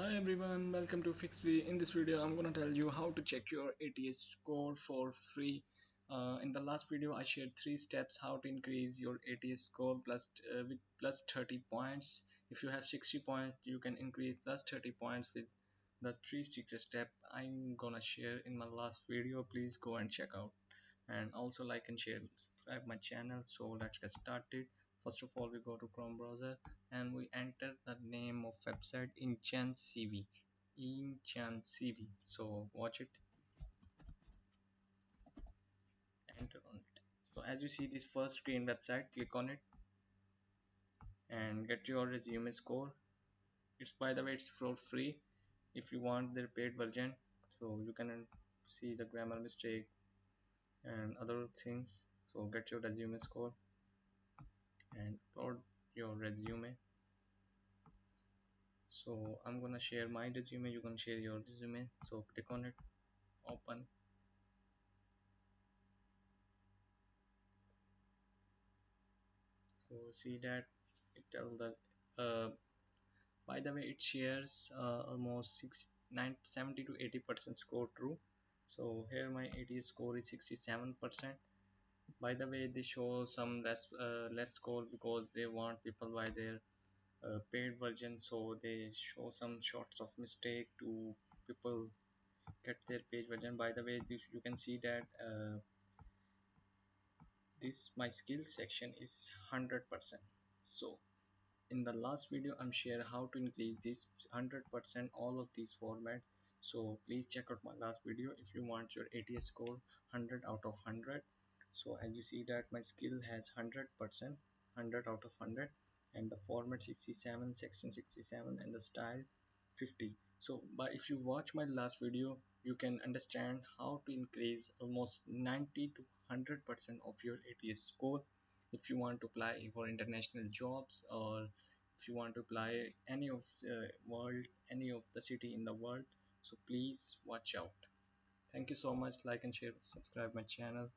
Hi everyone, welcome to Fixvy. In this video, I'm gonna tell you how to check your ATS score for free. In the last video, I shared 3 steps how to increase your ATS score with plus 30 points. If you have 60 points, you can increase plus 30 points with the 3 secret step I'm gonna share in my last video. Please go and check out, and also like and share, subscribe my channel. So let's get started. First of all, we go to Chrome browser and we enter the name of website in cv. So watch it, enter on it. So as you see this first screen website, click on it and get your resume score. It's, by the way, it's for free. If you want their paid version, so you can see the grammar mistake and other things. So get your resume score and upload your resume. So I'm gonna share my resume, you can share your resume. So click on it, open. So see that it tells the by the way, it shares almost 70 to 80% score true. So here my ATS score is 67%. By the way, they show some less score because they want people buy their paid version, so they show some shots of mistake to people get their page version. By the way, this, you can see that this my skill section is 100%. So in the last video, I'm share how to increase this 100% all of these formats. So please check out my last video if you want your ATS score 100 out of 100. So as you see that my skill has 100%, 100 out of 100, and the format 67, section 67, and the style 50. So but if you watch my last video, you can understand how to increase almost 90 to 100% of your ATS score if you want to apply for international jobs, or if you want to apply any of any of the city in the world. So please watch out. Thank you so much. Like and share, subscribe my channel.